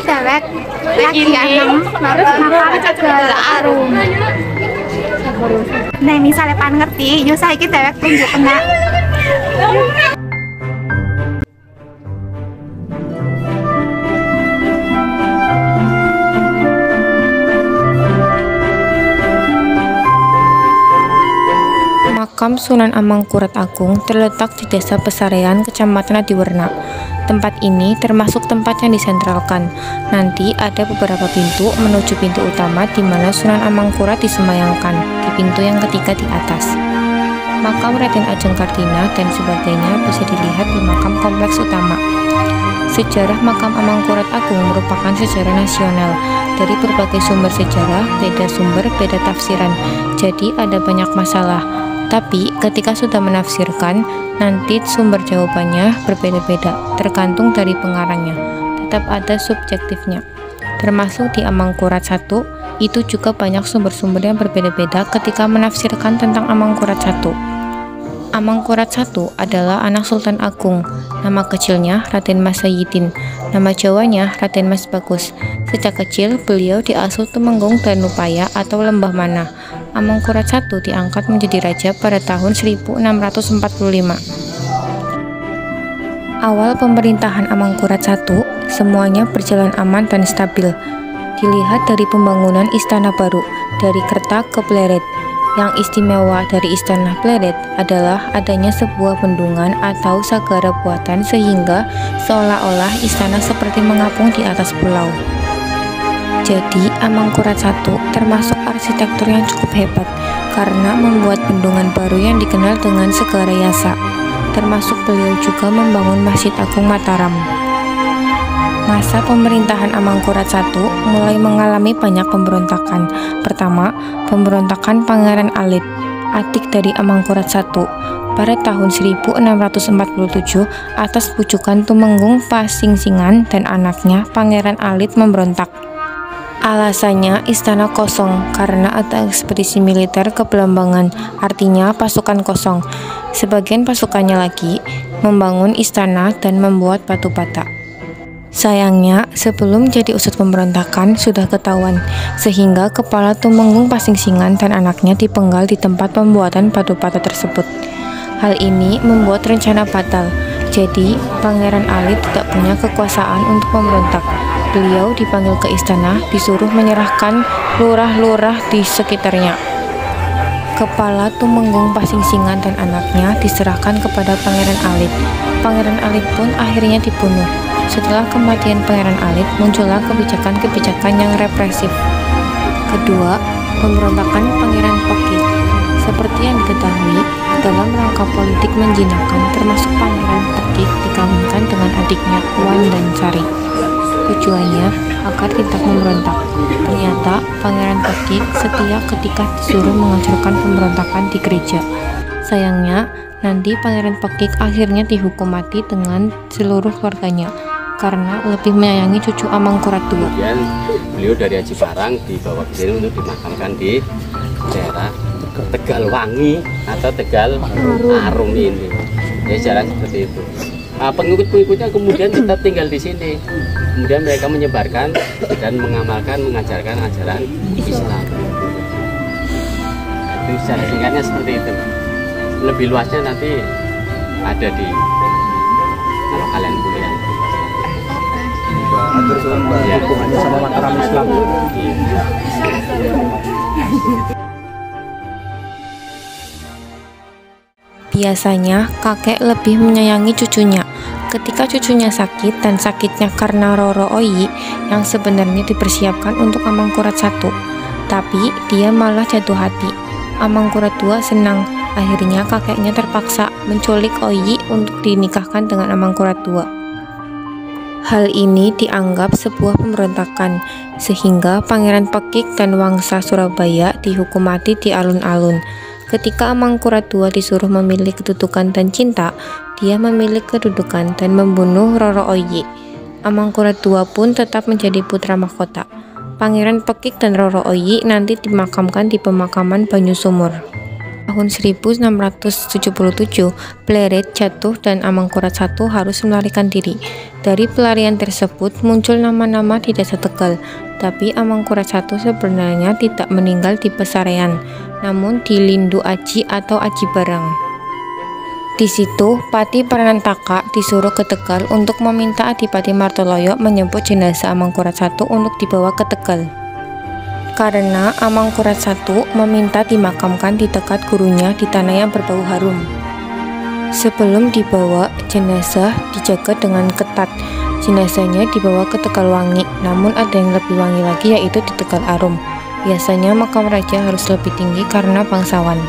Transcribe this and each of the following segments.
dewek lagi anem makam Tegal Arum. Nah misalnya pan ngerti, yo saiki dewek tunjuk kena. Makam Sunan Amangkurat Agung terletak di Desa Pesarean, Kecamatan Adiwerna. Tempat ini termasuk tempat yang disentralkan. Nanti ada beberapa pintu menuju pintu utama di mana Sunan Amangkurat disemayamkan di pintu yang ketiga di atas. Makam Raden Ajeng Kartina dan sebagainya bisa dilihat di makam kompleks utama. Sejarah makam Amangkurat Agung merupakan sejarah nasional. Dari berbagai sumber sejarah, beda sumber, beda tafsiran. Jadi ada banyak masalah. Tapi ketika sudah menafsirkan, nanti sumber jawabannya berbeda-beda, tergantung dari pengarangnya. Tetap ada subjektifnya. Termasuk di Amangkurat I, itu juga banyak sumber-sumber yang berbeda-beda ketika menafsirkan tentang Amangkurat I. Amangkurat I adalah anak Sultan Agung. Nama kecilnya Raden Mas Sayyidin, nama Jawanya Raden Mas Bagus. Sejak kecil, beliau diasuh Tumenggung Danupaya atau Lembah Mana. Amangkurat I diangkat menjadi raja pada tahun 1645. Awal pemerintahan Amangkurat I, semuanya berjalan aman dan stabil. Dilihat dari pembangunan istana baru, dari Kerta ke Pleret. Yang istimewa dari istana Pleret adalah adanya sebuah bendungan atau sagara buatan sehingga seolah-olah istana seperti mengapung di atas pulau. Jadi Amangkurat I termasuk arsitektur yang cukup hebat karena membuat bendungan baru yang dikenal dengan Segara Yasa. Termasuk beliau juga membangun Masjid Agung Mataram. Masa pemerintahan Amangkurat I mulai mengalami banyak pemberontakan. Pertama, pemberontakan Pangeran Alit, adik dari Amangkurat I, pada tahun 1647 atas bujukan Tumenggung Pasingsingan dan anaknya Pangeran Alit memberontak. Alasannya istana kosong karena ada ekspedisi militer ke Belambangan, artinya pasukan kosong. Sebagian pasukannya lagi membangun istana dan membuat batu bata. Sayangnya, sebelum jadi usut pemberontakan sudah ketahuan, sehingga kepala Tumenggung Pasingsingan dan anaknya dipenggal di tempat pembuatan batu bata tersebut. Hal ini membuat rencana batal, jadi Pangeran Alit tidak punya kekuasaan untuk memberontak. Beliau dipanggil ke istana, disuruh menyerahkan lurah-lurah di sekitarnya. Kepala Tumenggung Pasingsingan dan anaknya diserahkan kepada Pangeran Alit. Pangeran Alit pun akhirnya dibunuh. Setelah kematian Pangeran Alit, muncullah kebijakan-kebijakan yang represif. Kedua, pemberontakan Pangeran Pekik. Seperti yang diketahui, dalam rangka politik menjinakkan, termasuk Pangeran Pekik dikawinkan dengan adiknya Wan dan Sari. Tujuannya agar tidak memberontak. Ternyata Pangeran Pekik setia ketika disuruh menghancurkan pemberontakan di gereja. Sayangnya, nanti Pangeran Pekik akhirnya dihukum mati dengan seluruh keluarganya karena lebih menyayangi cucu Amangkurat II. Kemudian beliau dari Aji Parang dibawa ke sini untuk dimakamkan di daerah Tegalwangi atau Tegal Arum ini. Ya jalan seperti itu. Nah, pengikut-pengikutnya kemudian tetap tinggal di sini. Kemudian mereka menyebarkan dan mengamalkan, mengajarkan ajaran Islam. Itu secara singkatnya seperti itu. Lebih luasnya nanti ada di kalau kalian kuliah. Ya, hubungannya sama Mataram Islam. Biasanya kakek lebih menyayangi cucunya. Ketika cucunya sakit dan sakitnya karena Roro Oyi yang sebenarnya dipersiapkan untuk Amangkurat I, tapi dia malah jatuh hati. Amangkurat II senang. Akhirnya kakeknya terpaksa menculik Oyi untuk dinikahkan dengan Amangkurat II. Hal ini dianggap sebuah pemberontakan, sehingga Pangeran Pekik dan Wangsa Surabaya dihukum mati di alun-alun. Ketika Amangkurat II disuruh memilih kedudukan dan cinta, dia memilih kedudukan dan membunuh Roro Oyi. Amangkurat II pun tetap menjadi putra mahkota. Pangeran Pekik dan Roro Oyi nanti dimakamkan di pemakaman Banyu Sumur. tahun 1677, Pleret jatuh dan Amangkurat I harus melarikan diri. Dari pelarian tersebut muncul nama-nama di desa Tegal, tapi Amangkurat I sebenarnya tidak meninggal di Pesarean, namun di Lindu Aji atau Aji Barang. Di situ, Pati Pranantaka disuruh ke Tegal untuk meminta Adipati Martoloyo menyebut jenazah Amangkurat I untuk dibawa ke Tegal. Karena Amangkurat I meminta dimakamkan di dekat gurunya di tanah yang berbau harum. Sebelum dibawa, jenazah dijaga dengan ketat. Jenazahnya dibawa ke Tegalwangi, namun ada yang lebih wangi lagi yaitu di Tegal Arum. Biasanya makam raja harus lebih tinggi karena bangsawan.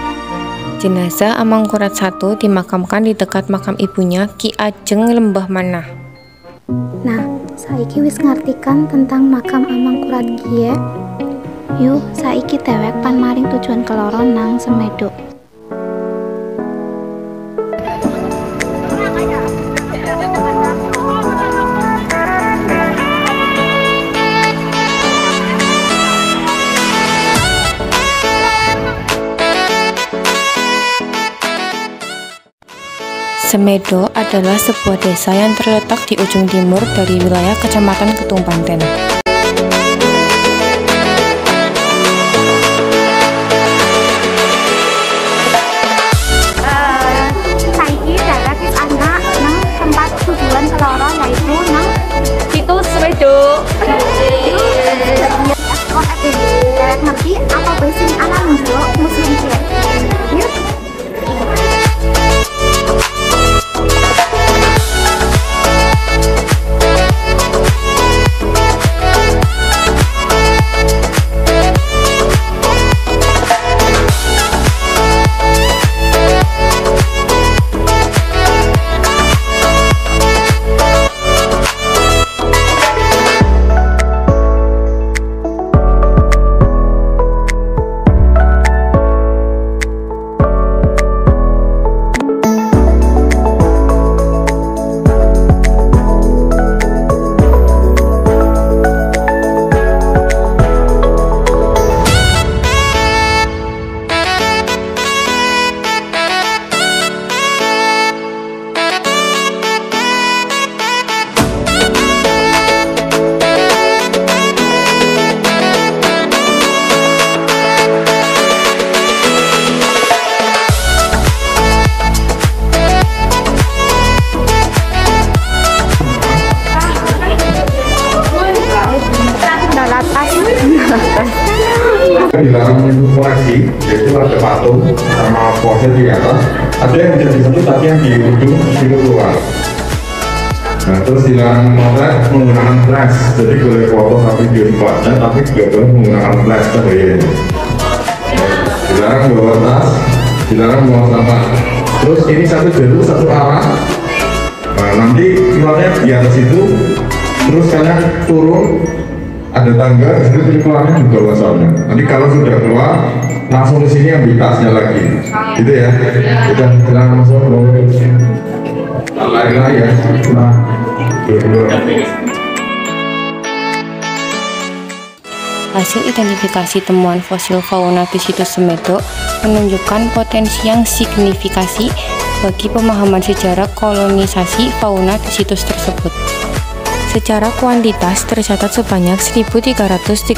Jenazah Amangkurat I dimakamkan di dekat makam ibunya Ki Ajeng Lembah Manah. Nah, saiki wis ngartikan tentang makam Amangkurat Kie. Yuk, saiki dewek pan maring tujuan keloro nang Semedok. Semedok adalah sebuah desa yang terletak di ujung timur dari wilayah Kecamatan Ketung Panten. Saiki dewek wis ana nang tempat tujuan keloro yaitu nang situs Semedok. Dewek ngerti apa bae sing ana nang museum iki? Yuk. Dilarang untuk koleksi, yaitu ada patung sama fosil di atas, ada yang menjadi satu tapi yang di ujung itu keluar. Nah, terus dilarang memotret menggunakan flash, jadi boleh foto tapi video tempatnya, tapi tidak boleh menggunakan flash terbayar. Dilarang bawa tas, dilarang bawa sampah. Terus ini satu jalur satu arah. Nah, nanti keluarnya di atas itu, terus kalian turun. Ada tangga, itu keluarnya di bawah soalnya. Nanti kalau sudah keluar, langsung ke sini ambil tasnya lagi, gitu ya. Udah, silakan masuk. Lari-lari ya. Nah, dua-dua. Hasil identifikasi temuan fosil fauna di situs Semedok menunjukkan potensi yang signifikasi bagi pemahaman sejarah kolonisasi fauna di situs tersebut. Secara kuantitas tercatat sebanyak 1.331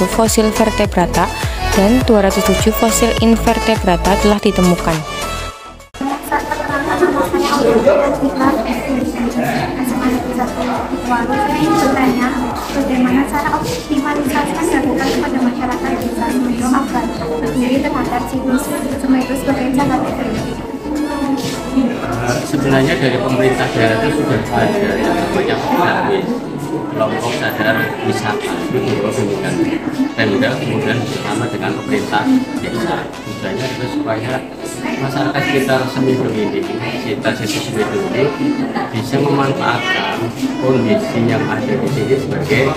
fosil vertebrata dan 207 fosil invertebrata telah ditemukan. Bertanya, bagaimana cara optimalisasi yang dilakukan kepada masyarakat desa Semedok agar berdiri terhadap situs Semedok sebagai cagar budaya? Sebenarnya dari pemerintah daerah itu sudah ada yang namanya PKWIS, kelompok sadar wisata, itu dibutuhkan Pemda kemudian bersama dengan pemerintah desa. Tujuannya itu supaya masyarakat sekitar Semedok ini, sekitar situs Semedok ini bisa memanfaatkan kondisi yang ada di sini sebagai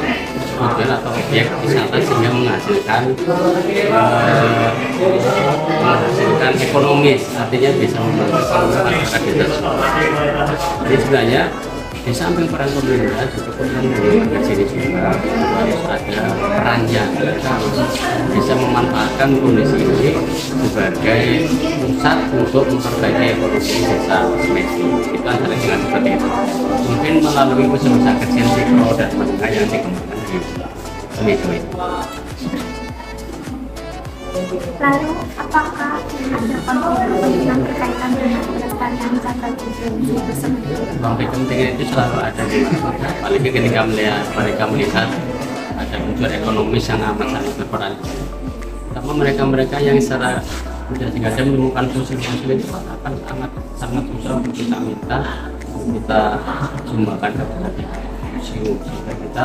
tujuan atau objek wisata sehingga menghasilkan ekonomis, artinya bisa membantu masyarakat desa. Jadi sebenarnya Di samping peran pemerintah juga pemerintah sini juga harus ada perannya, kita harus bisa memanfaatkan kondisi ini sebagai pusat untuk memperbaiki ekonomi desa Semedo. Itu antara dengan seperti itu. Mungkin melalui usaha kecil mikro dan menengah yang dikembangkan di Semedo itu. Lalu, apakah ada konflik yang berkaitan dengan pelestarian cagar budaya itu sendiri? Konflik kepentingan itu selalu ada di mana, apalagi ketika mereka melihat ada unsur ekonomis yang amat sangat berperan. Tapi mereka yang secara tidak sengaja menemukan fosil-fosil itu akan sangat susah untuk kita minta, kita sumbangkan kepada museum sehingga kita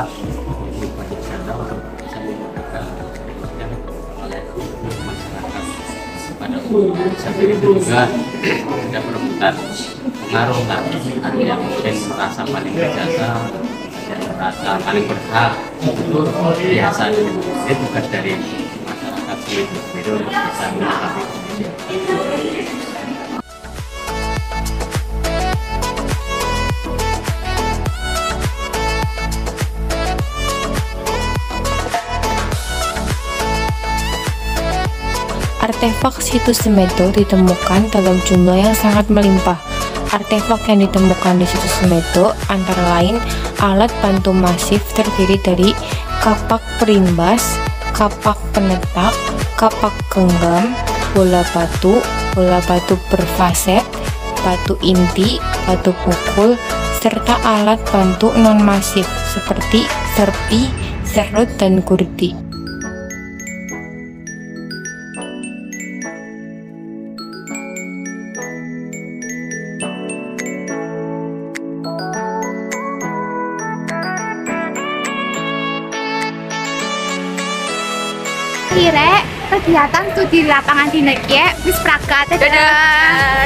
lebih banyak data untuk bisa menggunakan masyarakat pada sampai itu juga ada perebutan pengaruh lah, ada yang mungkin merasa paling berjasa, ada yang merasa paling berhak, itu biasa jadi tugas dari masyarakat sendiri untuk bisa menyikapi kondisi. Artefak situs Semedo ditemukan dalam jumlah yang sangat melimpah. Artefak yang ditemukan di situs Semedo antara lain alat bantu masif terdiri dari kapak perimbas, kapak penetak, kapak genggam, bola batu berfaset, batu inti, batu pukul, serta alat bantu non-masif seperti serpi, serut, dan gurdi. Kira kegiatan studi lapangan di Nekie wis prakat. Dadah.